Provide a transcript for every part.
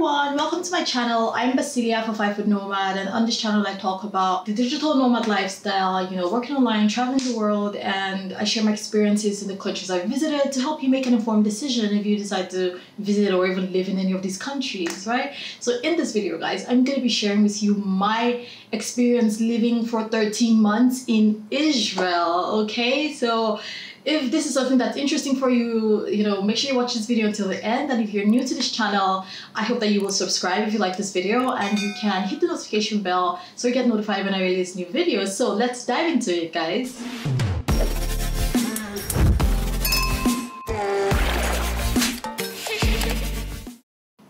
everyone, welcome to my channel. I'm Basilia for 5 Foot Nomad, and on this channel I talk about the digital nomad lifestyle, working online, traveling the world, and I share my experiences in the countries I've visited to help you make an informed decision if you decide to visit or even live in any of these countries, right? So in this video, guys, I'm going to be sharing with you my experience living for 13 months in Israel, okay? So if this is something that's interesting for you, make sure you watch this video until the end. And if you're new to this channel, I hope that you will subscribe if you like this video, and you can hit the notification bell so you get notified when I release new videos. So let's dive into it, guys.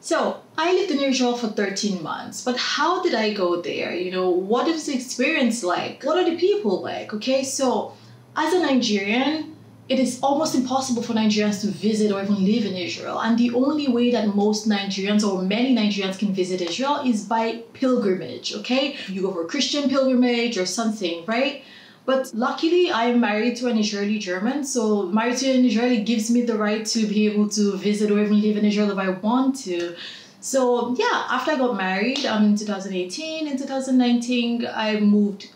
So I lived in Israel for 13 months, but how did I go there? What is the experience like? What are the people like? Okay, so as a Nigerian, it is almost impossible for Nigerians to visit or even live in Israel. And the only way that most Nigerians or many Nigerians can visit Israel is by pilgrimage, okay? You go for a Christian pilgrimage or something, right? But luckily, I'm married to an Israeli German. So married to an Israeli gives me the right to be able to visit or even live in Israel if I want to. So yeah, after I got married in 2018, in 2019, I moved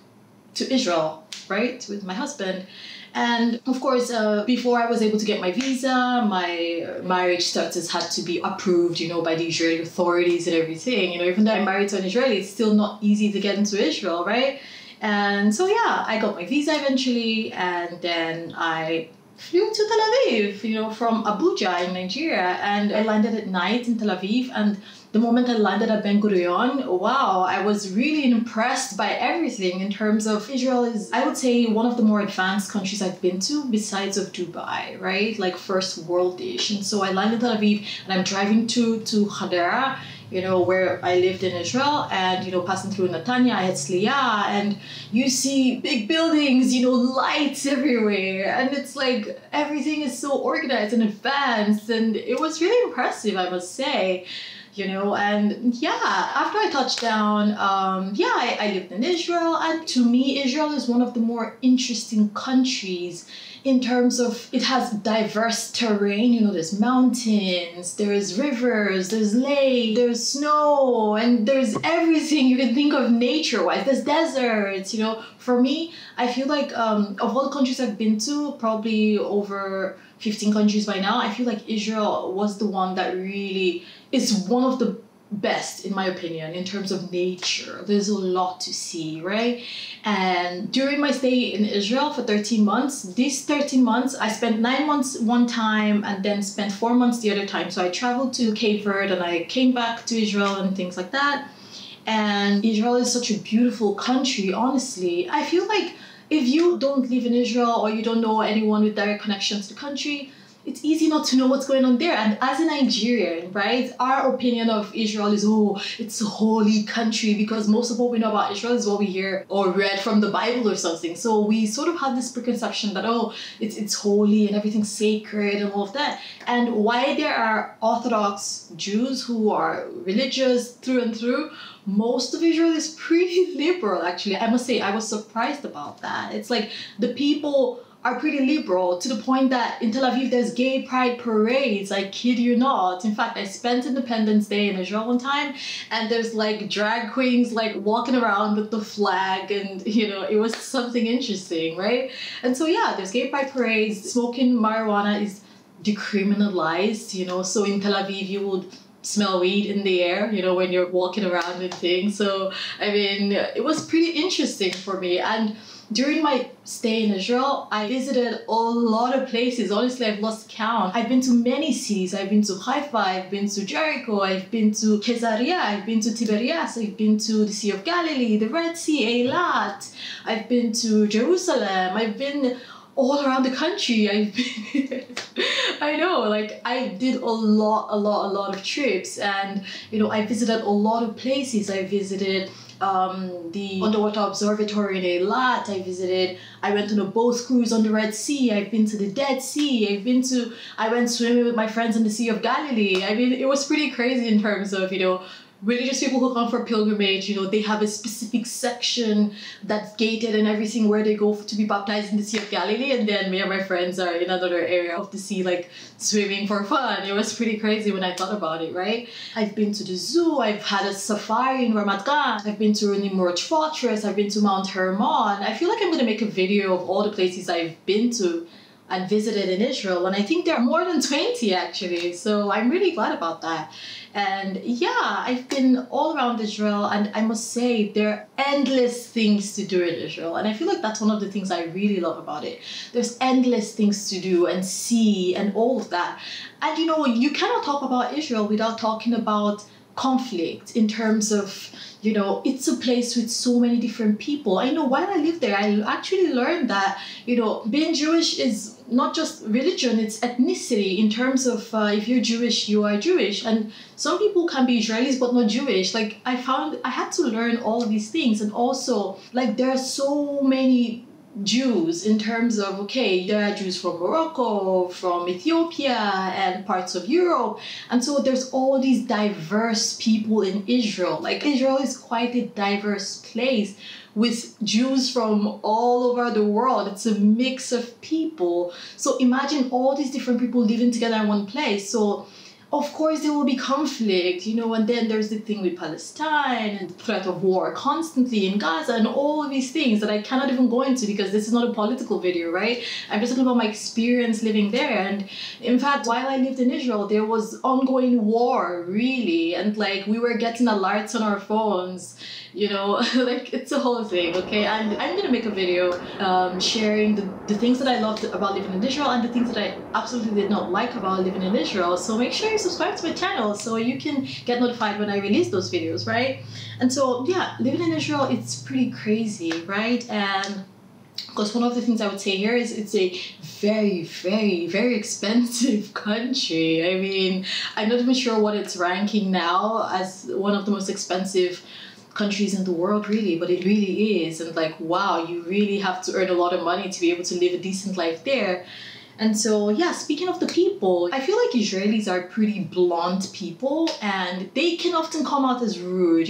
to Israel, right, with my husband. And of course, before I was able to get my visa, my marriage status had to be approved, by the Israeli authorities and everything. Even though I'm married to an Israeli, it's still not easy to get into Israel, right? And so yeah, I got my visa eventually, and then I flew to Tel Aviv, from Abuja in Nigeria, and I landed at night in Tel Aviv. And the moment I landed at Ben Gurion, wow, I was really impressed by everything in terms of Israel is, I would say, one of the more advanced countries I've been to besides of Dubai, right? Like first world-ish. And so I landed in Tel Aviv, and I'm driving to Hadera, where I lived in Israel, and, passing through Netanya, I had Sliya, and you see big buildings, lights everywhere, and it's like everything is so organized and advanced, and it was really impressive, I must say. And yeah, after I touched down, I lived in Israel, and to me, Israel is one of the more interesting countries in terms of it has diverse terrain. There's mountains, there's rivers, there's lakes, there's snow, and there's everything you can think of nature-wise. There's deserts, For me, I feel like of all the countries I've been to, probably over 15 countries by now, I feel like Israel was the one that really is one of the best, in my opinion, in terms of nature. There's a lot to see, right? And during my stay in Israel for 13 months, these 13 months, I spent 9 months one time and then spent 4 months the other time. So I traveled to Cape Verde and I came back to Israel and things like that. And Israel is such a beautiful country, honestly. I feel like if you don't live in Israel or you don't know anyone with direct connections to the country, it's easy not to know what's going on there. And as a Nigerian, right, our opinion of Israel is, it's a holy country, because most of what we know about Israel is what we hear or read from the Bible or something. So we sort of have this preconception that, it's holy and everything's sacred and all of that. And why there are Orthodox Jews who are religious through and through, most of Israel is pretty liberal, actually. I must say, I was surprised about that. It's like the people are pretty liberal, to the point that in Tel Aviv there's gay pride parades. I kid you not. In fact, I spent Independence Day in Israel one time, and there's like drag queens like walking around with the flag, and it was something interesting, right? And so yeah, there's gay pride parades. Smoking marijuana is decriminalized, so in Tel Aviv you would smell weed in the air, when you're walking around and things. So I mean, it was pretty interesting for me. And during my stay in Israel, I visited a lot of places. Honestly, I've lost count. I've been to many cities. I've been to Haifa, I've been to Jericho, I've been to Caesarea, I've been to Tiberias, I've been to the Sea of Galilee, the Red Sea, Eilat. I've been to Jerusalem. I've been all around the country. I've been I know, like I did a lot of trips, and I visited a lot of places. I visited the underwater observatory in Eilat. I went on a boat cruise on the Red Sea. I've been to the Dead Sea. I went swimming with my friends in the Sea of Galilee. I mean, it was pretty crazy in terms of, religious people who come for pilgrimage, they have a specific section that's gated and everything where they go to be baptized in the Sea of Galilee, and then me and my friends are in another area of the sea, like swimming for fun. It was pretty crazy when I thought about it, right? I've been to the zoo, I've had a safari in Ramat Gan, I've been to Nimrod Fortress, I've been to Mount Hermon. I feel like I'm gonna make a video of all the places I've been to and visited in Israel, and I think there are more than 20 actually, so I'm really glad about that. And yeah, I've been all around Israel, and I must say there are endless things to do in Israel, and I feel like that's one of the things I really love about it. There's endless things to do and see and all of that. And you cannot talk about Israel without talking about conflict in terms of it's a place with so many different people. I know while I lived there, I actually learned that, being Jewish is not just religion, it's ethnicity in terms of if you're Jewish, you are Jewish. And some people can be Israelis but not Jewish. Like I found I had to learn all of these things. And also, like, there are so many Jews in terms of, okay, there are Jews from Morocco, from Ethiopia, and parts of Europe. And so there's all these diverse people in Israel. Like, Israel is quite a diverse place with Jews from all over the world. It's a mix of people. So imagine all these different people living together in one place. So of course there will be conflict, and then there's the thing with Palestine and the threat of war constantly in Gaza and all of these things that I cannot even go into because this is not a political video, right? I'm just talking about my experience living there. And in fact, while I lived in Israel, there was ongoing war, really. And like, we were getting alerts on our phones, like, it's a whole thing, okay? And I'm gonna make a video sharing the things that I loved about living in Israel and the things that I absolutely did not like about living in Israel. So make sure you subscribe to my channel so you can get notified when I release those videos, right? And so yeah, living in Israel, it's pretty crazy, right? And because one of the things I would say here is it's a very, very, very expensive country. I mean, I'm not even sure what it's ranking now as one of the most expensive countries in the world, really, but it really is. And like, wow, you really have to earn a lot of money to be able to live a decent life there. And so, yeah, speaking of the people, I feel like Israelis are pretty blunt people, and they can often come out as rude.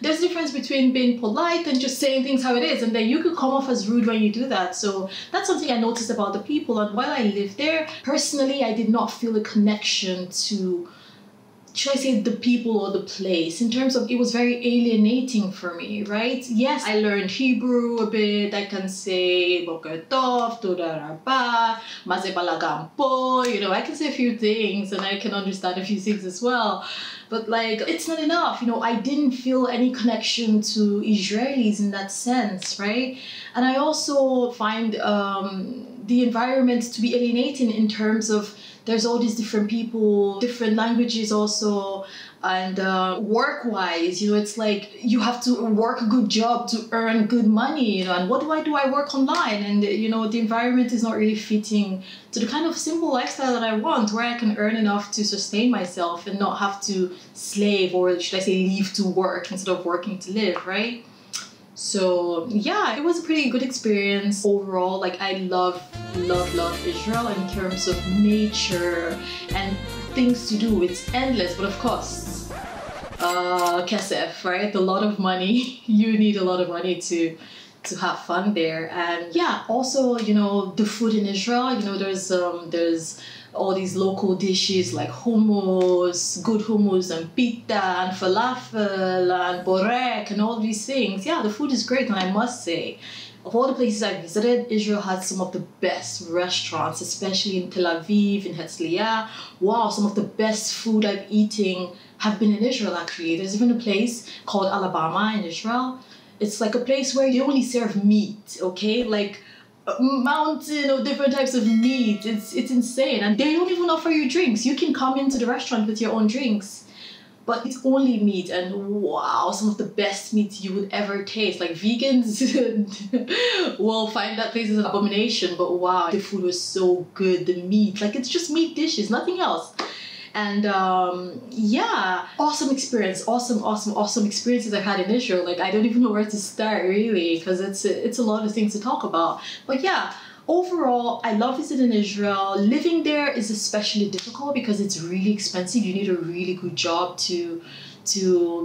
There's a difference between being polite and just saying things how it is, and then you could come off as rude when you do that. So that's something I noticed about the people. And while I lived there, personally, I did not feel a connection to, should I say, the people or the place, in terms of it was very alienating for me, right? Yes, I learned Hebrew a bit. I can say Boker Tov, Toda Rabba, Maze Balagan Po, I can say a few things and I can understand a few things as well. But like, it's not enough. I didn't feel any connection to Israelis in that sense, right? And I also find the environment to be alienating in terms of there's all these different people, different languages also, and work-wise, it's like you have to work a good job to earn good money, and what do? I work online, and the environment is not really fitting to the kind of simple lifestyle that I want, where I can earn enough to sustain myself and not have to slave, or should I say leave to work instead of working to live, right? So yeah, it was a pretty good experience overall. Like, I love Israel in terms of nature and things to do. It's endless, but of course, kesef, right? A lot of money. You need a lot of money to have fun there. And yeah, also, the food in Israel, there's all these local dishes like hummus, good hummus, and pita, and falafel, and borek, and all these things. Yeah, the food is great, and I must say, of all the places I visited, Israel has some of the best restaurants, especially in Tel Aviv, in Herzliya. Wow, some of the best food I've eaten have been in Israel, actually. There's even a place called Alabama in Israel. It's like a place where they only serve meat, okay? Like, a mountain of different types of meat. It's insane. And they don't even offer you drinks. You can come into the restaurant with your own drinks, but it's only meat. And wow, some of the best meat you would ever taste. Like, vegans will find that place as an abomination, but wow, the food was so good. The meat, like, it's just meat dishes, nothing else. And yeah, awesome experience, awesome experiences I had in Israel. Like, I don't even know where to start, really, because it's a lot of things to talk about. But yeah, overall, I love visiting Israel. Living there is especially difficult because it's really expensive. You need a really good job to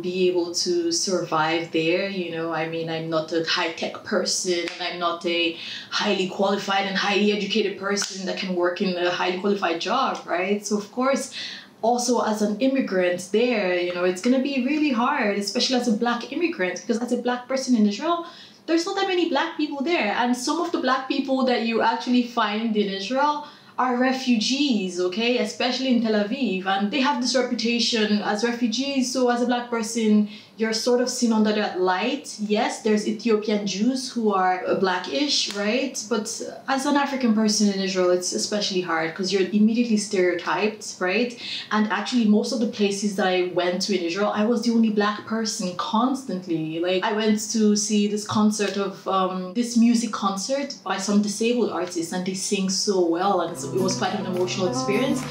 be able to survive there. You know, I mean, I'm not a high-tech person, and I'm not a highly qualified and highly educated person that can work in a highly qualified job, right? So of course, also as an immigrant there, you know, it's gonna be really hard, especially as a black immigrant, because as a black person in Israel, there's not that many black people there, and some of the black people that you actually find in Israel are refugees, okay, especially in Tel Aviv, and they have this reputation as refugees. So as a black person, you're sort of seen under that light. Yes, there's Ethiopian Jews who are blackish, right? But as an African person in Israel, it's especially hard because you're immediately stereotyped, right? And actually, most of the places that I went to in Israel, I was the only black person constantly. Like, I went to see this concert of this music concert by some disabled artists, and they sing so well, and it was quite an emotional experience.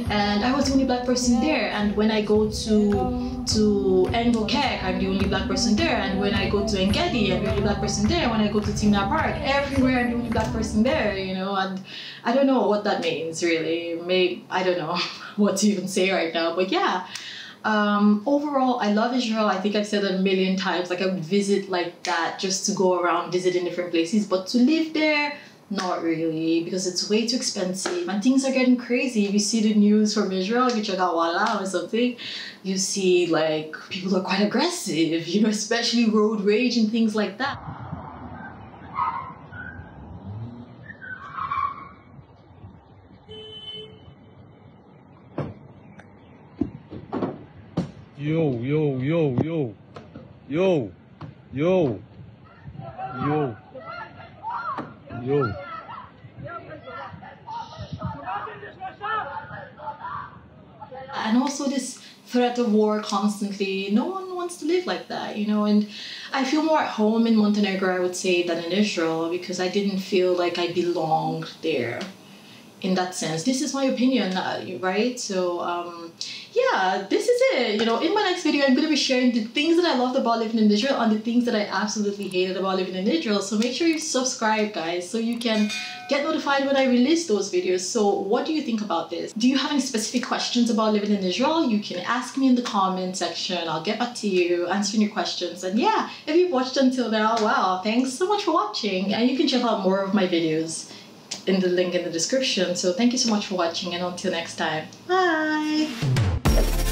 And I was the only black person there. And when I go to Engokek, I'm the only black person there. And when I go to Engedi, I'm the only black person there. When I go to Timna Park, everywhere I'm the only black person there, you know. And I don't know what that means, really. I don't know what to even say right now. But yeah, overall, I love Israel. I think I've said it a million times. Like, I would visit like that just to go around visiting different places. But to live there, not really, because it's way too expensive and things are getting crazy. If you see the news from Israel, if you check out Walla or something, you see like people are quite aggressive, you know, especially road rage and things like that. Yo, yo, yo, yo, yo, yo, yo. Yo. And also this threat of war constantly. No one wants to live like that, you know. And I feel more at home in Montenegro, I would say, than in Israel, because I didn't feel like I belonged there in that sense. This is my opinion, right? So yeah, this is it. You know, in my next video, I'm going to be sharing the things that I loved about living in Israel and the things that I absolutely hated about living in Israel. So make sure you subscribe, guys, so you can get notified when I release those videos. So what do you think about this? Do you have any specific questions about living in Israel? You can ask me in the comment section. I'll get back to you, answering your questions. And yeah, if you've watched until now, wow, thanks so much for watching. And you can check out more of my videos in the link in the description. So thank you so much for watching, and until next time, bye!